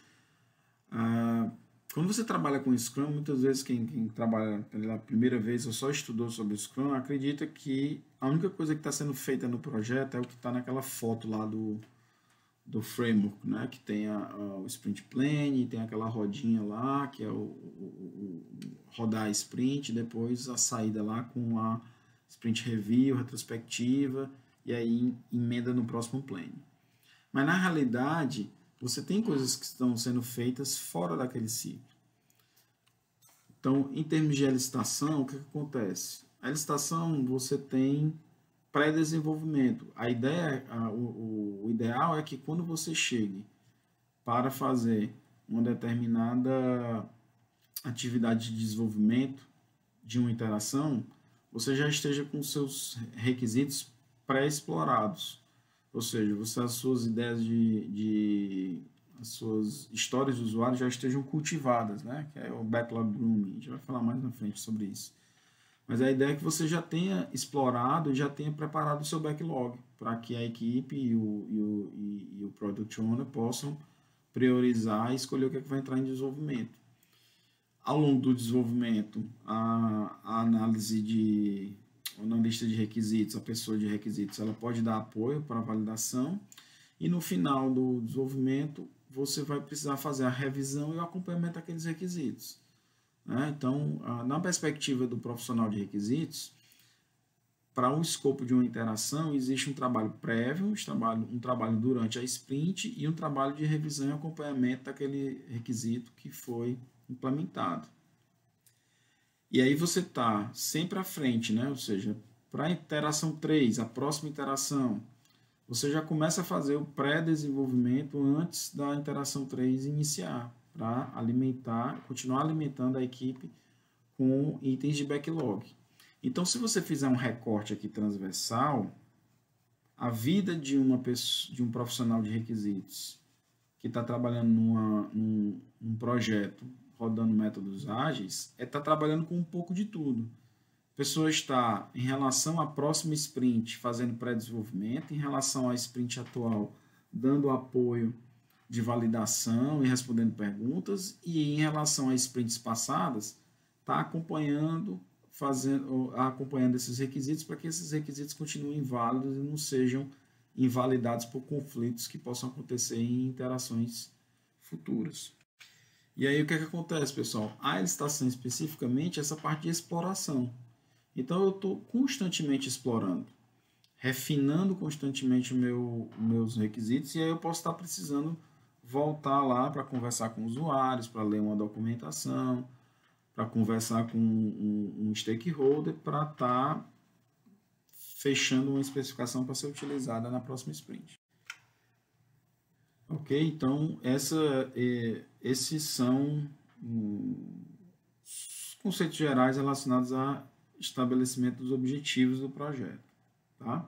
Quando você trabalha com Scrum, muitas vezes quem trabalha pela primeira vez ou só estudou sobre Scrum, acredita que a única coisa que está sendo feita no projeto é o que está naquela foto lá do framework, né? Que tem o sprint plan, tem aquela rodinha lá, que é o rodar a sprint, depois a saída lá com a sprint review, retrospectiva, e aí emenda no próximo plan. Mas na realidade, você tem coisas que estão sendo feitas fora daquele ciclo. Então, em termos de licitação, o que acontece? A licitação você tem pré-desenvolvimento. A ideia, o ideal é que quando você chegue para fazer uma determinada atividade de desenvolvimento de uma interação, você já esteja com seus requisitos pré-explorados. Ou seja, as suas ideias as suas histórias de usuário já estejam cultivadas, né? Que é o backlog grooming. A gente vai falar mais na frente sobre isso. Mas a ideia é que você já tenha explorado e já tenha preparado o seu backlog para que a equipe e o Product Owner possam priorizar e escolher o que, é que vai entrar em desenvolvimento. Ao longo do desenvolvimento, a análise de analista de requisitos, a pessoa de requisitos, ela pode dar apoio para a validação e no final do desenvolvimento você vai precisar fazer a revisão e o acompanhamento daqueles requisitos. Né? Então, na perspectiva do profissional de requisitos, para o escopo de uma interação, existe um trabalho prévio, um trabalho durante a sprint e um trabalho de revisão e acompanhamento daquele requisito que foi implementado. E aí você está sempre à frente, né? Ou seja, para a interação 3, a próxima interação, você já começa a fazer o pré-desenvolvimento antes da interação 3 iniciar, para continuar alimentando a equipe com itens de backlog. Então, se você fizer um recorte aqui transversal, a vida de um profissional de requisitos que está trabalhando num projeto rodando métodos ágeis, está trabalhando com um pouco de tudo. A pessoa está, em relação à próxima sprint, fazendo pré-desenvolvimento, em relação à sprint atual, dando apoio de validação e respondendo perguntas, e em relação às sprints passadas, está acompanhando esses requisitos para que esses requisitos continuem válidos e não sejam invalidados por conflitos que possam acontecer em interações futuras. E aí o que acontece, pessoal? A licitação especificamente essa parte de exploração. Então eu estou constantemente explorando, refinando constantemente meus requisitos, e aí eu posso estar precisando voltar lá para conversar com usuários, para ler uma documentação, para conversar com um stakeholder, para estar fechando uma especificação para ser utilizada na próxima sprint. Ok? Então, esses são os conceitos gerais relacionados a estabelecimento dos objetivos do projeto, tá?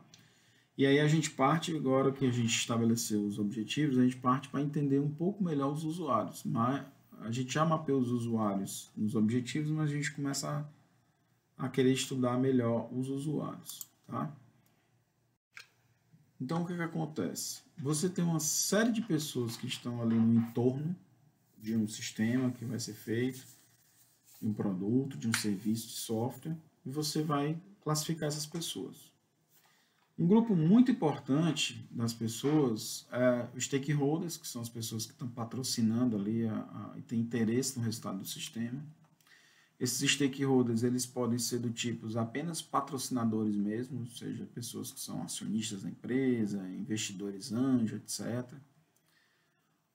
E aí a gente parte, agora que a gente estabeleceu os objetivos, a gente parte para entender um pouco melhor os usuários. Mas a gente já mapeou os usuários nos objetivos, mas a gente começa a querer estudar melhor os usuários, tá? Então, o que acontece? Você tem uma série de pessoas que estão ali no entorno de um sistema que vai ser feito, de um produto, de um serviço de software, e você vai classificar essas pessoas. Um grupo muito importante das pessoas é os stakeholders, que são as pessoas que estão patrocinando ali e têm interesse no resultado do sistema. Esses stakeholders eles podem ser do tipo apenas patrocinadores mesmo, ou seja, pessoas que são acionistas da empresa, investidores anjo, etc.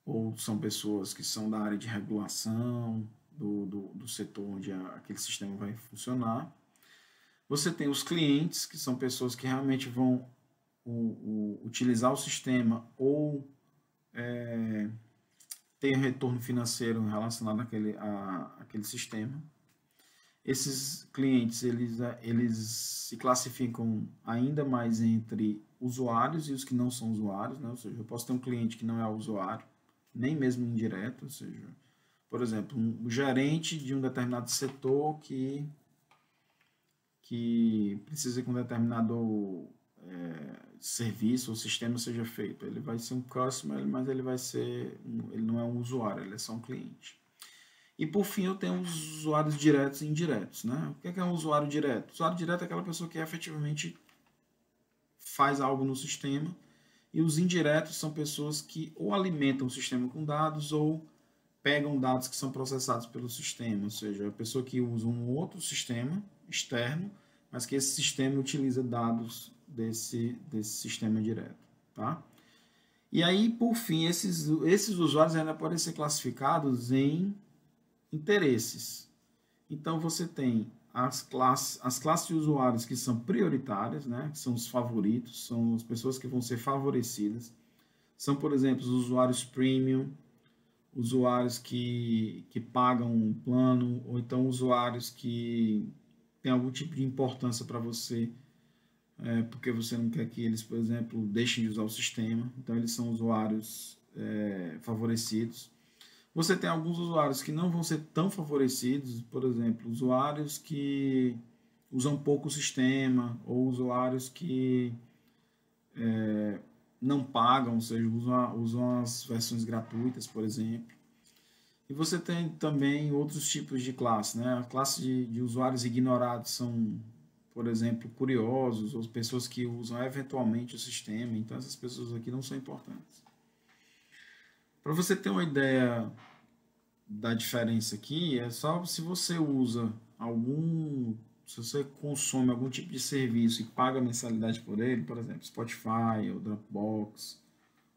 Ou são pessoas que são da área de regulação, do setor onde aquele sistema vai funcionar. Você tem os clientes, que são pessoas que realmente vão utilizar o sistema ou ter retorno financeiro relacionado àquele sistema. Esses clientes, eles se classificam ainda mais entre usuários e os que não são usuários, né? Ou seja, eu posso ter um cliente que não é usuário, nem mesmo indireto, ou seja, por exemplo, um gerente de um determinado setor que precisa que um determinado serviço ou sistema seja feito. Ele vai ser um customer, mas ele não é um usuário, ele é só um cliente. E por fim eu tenho os usuários diretos e indiretos, né? O que é um usuário direto? O usuário direto é aquela pessoa que efetivamente faz algo no sistema, e os indiretos são pessoas que ou alimentam o sistema com dados ou pegam dados que são processados pelo sistema, ou seja, a pessoa que usa um outro sistema externo, mas que esse sistema utiliza dados desse sistema direto, tá? E aí, por fim, esses usuários ainda podem ser classificados em interesses. Então, você tem as classes de usuários que são prioritárias, né, que são os favoritos, são as pessoas que vão ser favorecidas. São, por exemplo, os usuários premium, usuários que pagam um plano, ou então usuários que têm algum tipo de importância para você, porque você não quer que eles, por exemplo, deixem de usar o sistema. Então, eles são usuários favorecidos. Você tem alguns usuários que não vão ser tão favorecidos, por exemplo, usuários que usam pouco o sistema, ou usuários que não pagam, ou seja, usam as versões gratuitas, por exemplo. E você tem também outros tipos de classe, né? A classe de usuários ignorados são, por exemplo, curiosos, ou pessoas que usam eventualmente o sistema. Então, essas pessoas aqui não são importantes. Para você ter uma ideia da diferença aqui, é só se você usa se você consome algum tipo de serviço e paga mensalidade por ele, por exemplo, Spotify, ou Dropbox,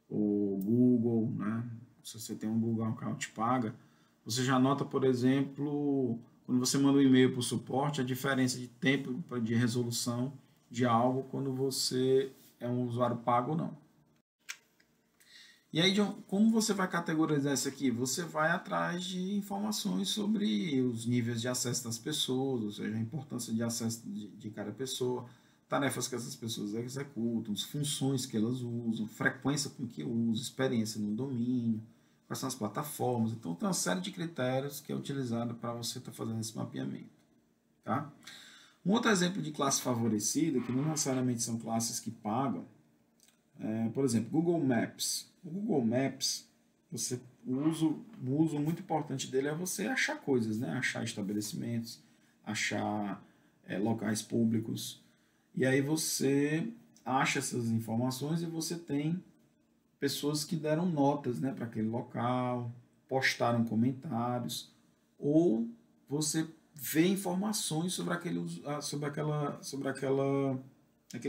ou Google, né? Se você tem um Google Account paga, você já nota, por exemplo, quando você manda um e-mail para o suporte, a diferença de tempo de resolução de algo quando você é um usuário pago ou não. E aí, John, como você vai categorizar isso aqui? Você vai atrás de informações sobre os níveis de acesso das pessoas, ou seja, a importância de acesso de cada pessoa, tarefas que essas pessoas executam, as funções que elas usam, frequência com que usam, experiência no domínio, quais são as plataformas. Então, tem uma série de critérios que é utilizado para você estar fazendo esse mapeamento. Tá? Um outro exemplo de classe favorecida, que não necessariamente são classes que pagam, por exemplo, Google Maps. O Google Maps, o uso muito importante dele é você achar coisas, né? Achar estabelecimentos, achar locais públicos. E aí você acha essas informações e você tem pessoas que deram notas, né, para aquele local, postaram comentários, ou você vê informações sobre aquele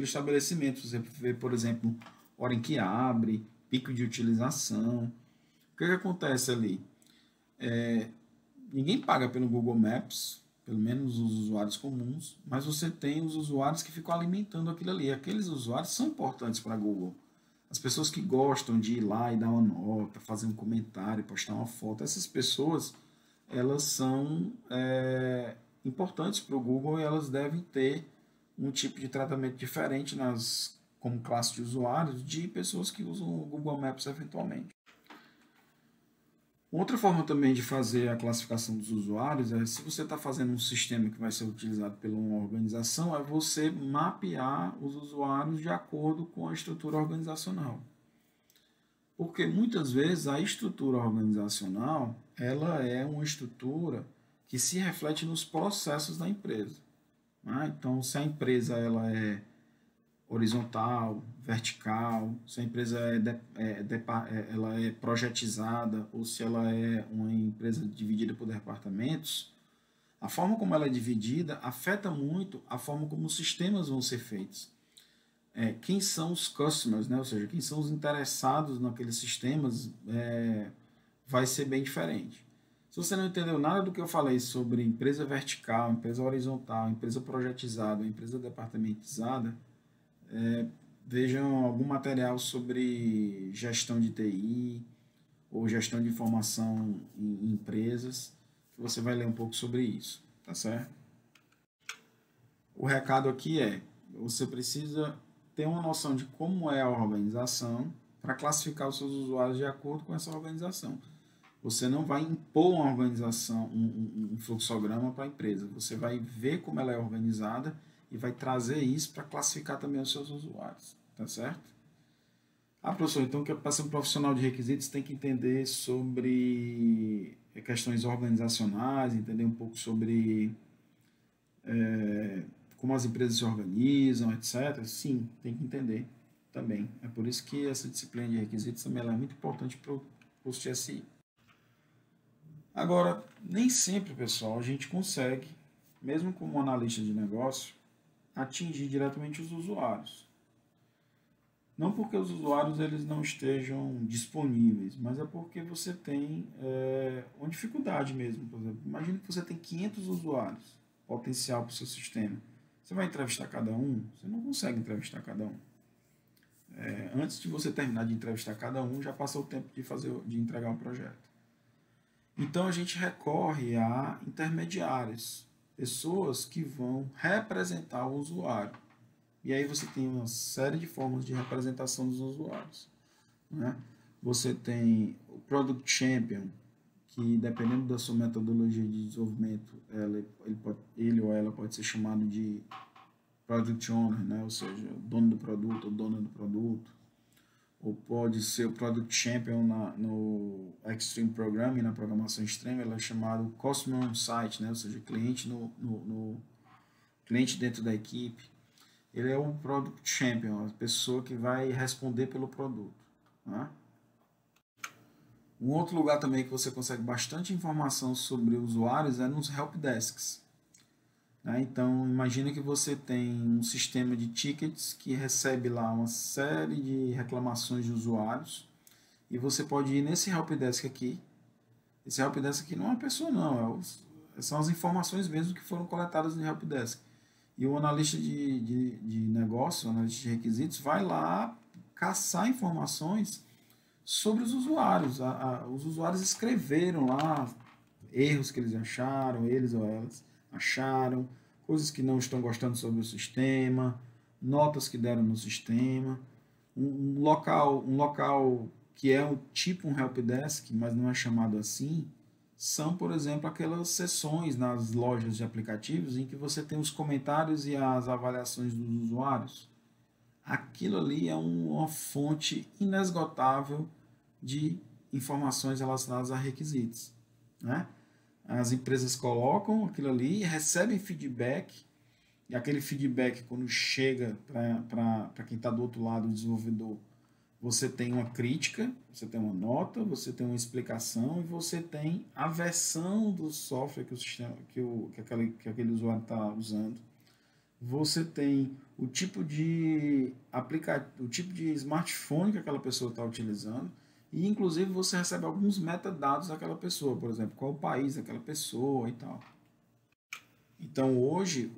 estabelecimento. Você vê, por exemplo, hora em que abre, pico de utilização. O que acontece ali? Ninguém paga pelo Google Maps, pelo menos os usuários comuns, mas você tem os usuários que ficam alimentando aquilo ali. Aqueles usuários são importantes para a Google. As pessoas que gostam de ir lá e dar uma nota, fazer um comentário, postar uma foto, essas pessoas, elas são importantes para o Google, e elas devem ter um tipo de tratamento diferente como classe de usuários de pessoas que usam o Google Maps eventualmente. Outra forma também de fazer a classificação dos usuários é, se você está fazendo um sistema que vai ser utilizado por uma organização, é você mapear os usuários de acordo com a estrutura organizacional. Porque muitas vezes a estrutura organizacional, ela é uma estrutura que se reflete nos processos da empresa. Né? Então, se a empresa ela é horizontal, vertical, se a empresa ela é projetizada, ou se ela é uma empresa dividida por departamentos, a forma como ela é dividida afeta muito a forma como os sistemas vão ser feitos. Quem são os customers, né? Ou seja, quem são os interessados naqueles sistemas, vai ser bem diferente. Se você não entendeu nada do que eu falei sobre empresa vertical, empresa horizontal, empresa projetizada, empresa departamentizada, vejam algum material sobre gestão de TI ou gestão de informação em empresas, que você vai ler um pouco sobre isso, tá certo? O recado aqui é, você precisa ter uma noção de como é a organização para classificar os seus usuários de acordo com essa organização. Você não vai impor uma organização, um fluxograma para a empresa. Você vai ver como ela é organizada e vai trazer isso para classificar também os seus usuários. Tá certo? Ah, professor, então para ser um profissional de requisitos tem que entender sobre questões organizacionais, entender um pouco sobre como as empresas se organizam, etc. Sim, tem que entender também. É por isso que essa disciplina de requisitos também é muito importante para o curso de SI. Agora, nem sempre, pessoal, a gente consegue, mesmo como analista de negócio, atingir diretamente os usuários. Não porque os usuários eles não estejam disponíveis, mas é porque você tem uma dificuldade mesmo. Por exemplo, imagine que você tem 500 usuários potencial para o seu sistema. Você vai entrevistar cada um? Você não consegue entrevistar cada um. Antes de você terminar de entrevistar cada um, já passou o tempo de entregar um projeto. Então a gente recorre a intermediários, pessoas que vão representar o usuário. E aí você tem uma série de formas de representação dos usuários, né? Você tem o Product Champion, que dependendo da sua metodologia de desenvolvimento, ele ou ela pode ser chamado de Product Owner, né? Ou seja, dono do produto ou dona do produto. Ou pode ser o Product Champion no Extreme Programming, na programação extrema, ele é chamado Customer on Site, né? Ou seja, cliente, cliente dentro da equipe. Ele é o Product Champion, a pessoa que vai responder pelo produto. Né? Um outro lugar também que você consegue bastante informação sobre usuários é nos helpdesks. Né? Então, imagine que você tem um sistema de tickets que recebe lá uma série de reclamações de usuários e você pode ir nesse helpdesk aqui. Esse helpdesk aqui não é uma pessoa, não. São as informações mesmo que foram coletadas no helpdesk. E o analista de negócio, o analista de requisitos, vai lá caçar informações sobre os usuários. Os usuários escreveram lá erros que eles acharam, eles ou elas acharam, coisas que não estão gostando sobre o sistema, notas que deram no sistema. Um local que é tipo um helpdesk, mas não é chamado assim, são, por exemplo, aquelas seções nas lojas de aplicativos em que você tem os comentários e as avaliações dos usuários. Aquilo ali é uma fonte inesgotável de informações relacionadas a requisitos. Né? As empresas colocam aquilo ali, recebem feedback, e aquele feedback, quando chega para quem está do outro lado, o desenvolvedor, você tem uma crítica, você tem uma nota, você tem uma explicação e você tem a versão do software que o sistema, que aquele usuário está usando. Você tem o tipo de o tipo de smartphone que aquela pessoa está utilizando e inclusive você recebe alguns metadados daquela pessoa, por exemplo, qual o país daquela pessoa e tal. Então, hoje,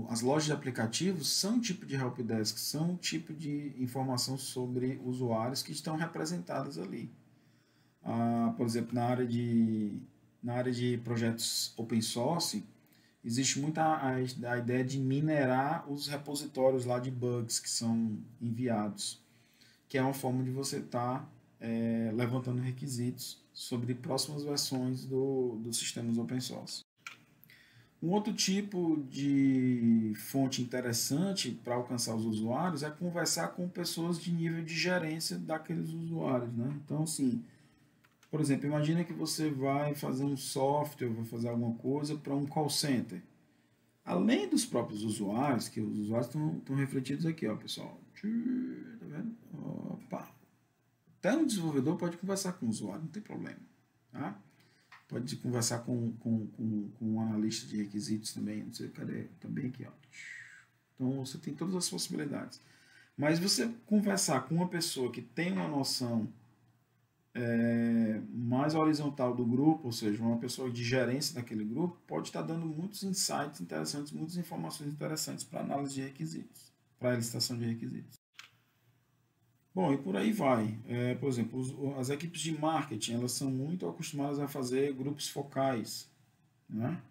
as lojas de aplicativos são um tipo de helpdesk, são um tipo de informação sobre usuários que estão representadas ali. Por exemplo, na área de projetos open source, existe muita a ideia de minerar os repositórios lá de bugs que são enviados, que é uma forma de você estar levantando requisitos sobre próximas versões dos sistemas open source. Um outro tipo de fonte interessante para alcançar os usuários é conversar com pessoas de nível de gerência daqueles usuários. Né? Então, assim, por exemplo, imagine que você vai fazer um software, vai fazer alguma coisa para um call center. Além dos próprios usuários, que os usuários estão refletidos aqui, ó, pessoal. Tá vendo? Opa. Até um desenvolvedor pode conversar com o usuário, não tem problema. Tá? Pode conversar com um analista de requisitos também, não sei, cadê? Também aqui, ó. Então, você tem todas as possibilidades. Mas você conversar com uma pessoa que tem uma noção mais horizontal do grupo, ou seja, uma pessoa de gerência daquele grupo, pode estar dando muitos insights interessantes, muitas informações interessantes para análise de requisitos, para a licitação de requisitos. Bom, e por aí vai. Por exemplo, as equipes de marketing, elas são muito acostumadas a fazer grupos focais, né?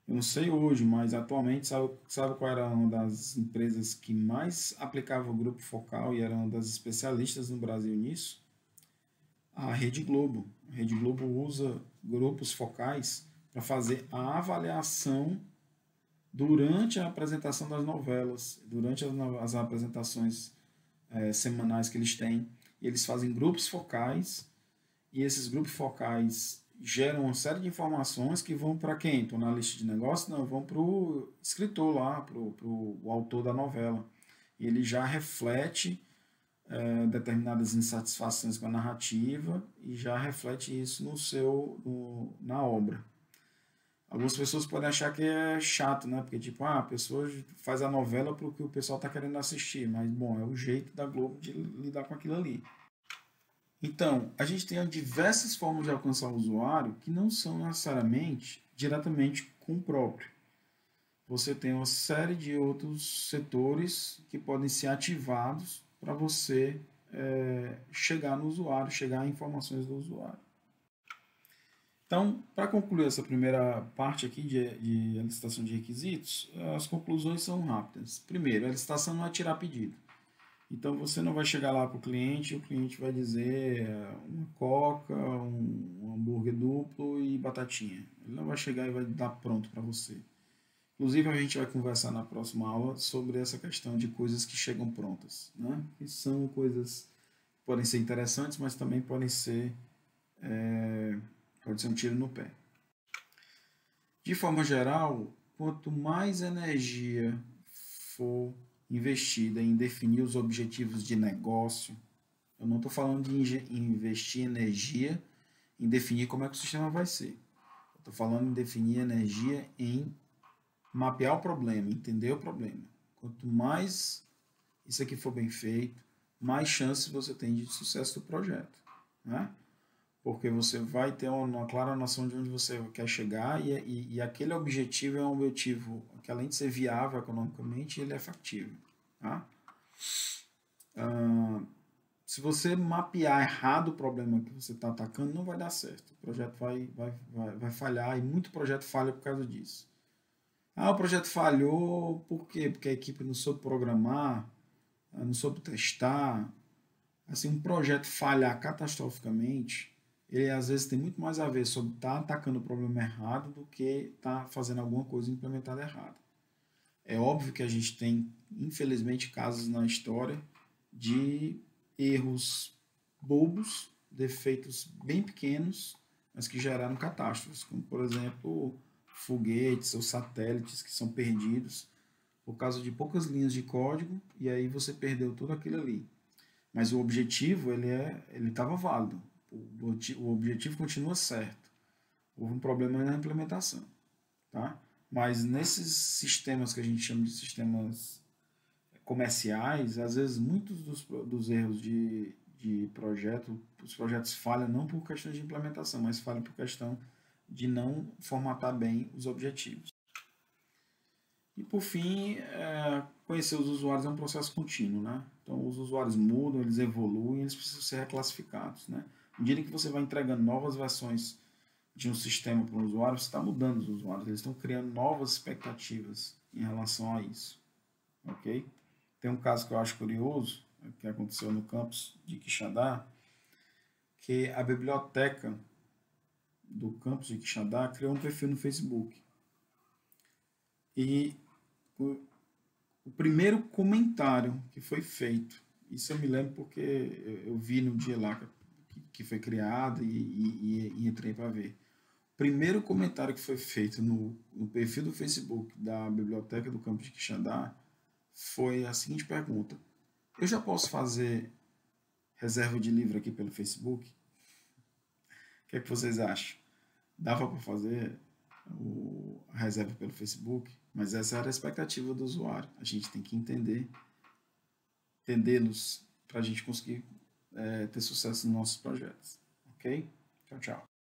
Eu não sei hoje, mas atualmente, sabe qual era uma das empresas que mais aplicava o grupo focal e era uma das especialistas no Brasil nisso? A Rede Globo. A Rede Globo usa grupos focais para fazer a avaliação durante a apresentação das novelas, durante as apresentações semanais que eles têm. Eles fazem grupos focais e esses grupos focais geram uma série de informações que vão para quem? Estão na lista de negócios? Não, vão para o escritor lá, para o autor da novela. E ele já reflete determinadas insatisfações com a narrativa e já reflete isso na obra. Algumas pessoas podem achar que é chato, né? Porque, tipo, a pessoa faz a novela para o que o pessoal está querendo assistir. Mas, bom, é o jeito da Globo de lidar com aquilo ali. Então, a gente tem diversas formas de alcançar o usuário que não são necessariamente diretamente com o próprio. Você tem uma série de outros setores que podem ser ativados para você chegar no usuário, chegar a informações do usuário. Então, para concluir essa primeira parte aqui de licitação de requisitos, as conclusões são rápidas. Primeiro, a licitação não é tirar pedido. Então, você não vai chegar lá para o cliente e o cliente vai dizer uma coca, um hambúrguer duplo e batatinha. Ele não vai chegar e vai dar pronto para você. Inclusive, a gente vai conversar na próxima aula sobre essa questão de coisas que chegam prontas, né? Que são coisas que podem ser interessantes, mas também pode ser um tiro no pé. De forma geral, quanto mais energia for investida em definir os objetivos de negócio, eu não estou falando de investir energia em definir como é que o sistema vai ser. Estou falando em definir energia em mapear o problema, entender o problema. Quanto mais isso aqui for bem feito, mais chances você tem de sucesso do projeto, né? Porque você vai ter uma clara noção de onde você quer chegar e aquele objetivo é um objetivo que, além de ser viável economicamente, ele é factível. Tá? Se você mapear errado o problema que você está atacando, não vai dar certo. O projeto vai falhar e muito projeto falha por causa disso. O projeto falhou por quê? Porque a equipe não soube programar, não soube testar. Assim, um projeto falhar catastroficamente, ele às vezes tem muito mais a ver sobre estar atacando o problema errado do que estar fazendo alguma coisa implementada errada. É óbvio que a gente tem, infelizmente, casos na história de erros bobos, defeitos bem pequenos, mas que geraram catástrofes, como, por exemplo, foguetes ou satélites que são perdidos por causa de poucas linhas de código e aí você perdeu tudo aquilo ali. Mas o objetivo ele estava válido. O objetivo continua certo. Houve um problema na implementação, tá? Mas nesses sistemas que a gente chama de sistemas comerciais, às vezes muitos dos erros de projeto, os projetos falham não por questão de implementação, mas falham por questão de não formatar bem os objetivos. E por fim, conhecer os usuários é um processo contínuo, né? Então os usuários mudam, eles evoluem, eles precisam ser reclassificados, né? À medida que você vai entregando novas versões de um sistema para o usuário, você está mudando os usuários, eles estão criando novas expectativas em relação a isso, ok? Tem um caso que eu acho curioso, que aconteceu no campus de Quixadá, que a biblioteca do campus de Quixadá criou um perfil no Facebook. E o primeiro comentário que foi feito, isso eu me lembro porque eu vi no dia lá que foi criado e entrei para ver. O primeiro comentário que foi feito no perfil do Facebook da biblioteca do campus de Quixadá foi a seguinte pergunta: eu já posso fazer reserva de livro aqui pelo Facebook? O que é que vocês acham? Dava para fazer a reserva pelo Facebook? Mas essa era a expectativa do usuário. A gente tem que entendê-los para a gente conseguir ter sucesso nos nossos projetos. ok? Tchau, tchau.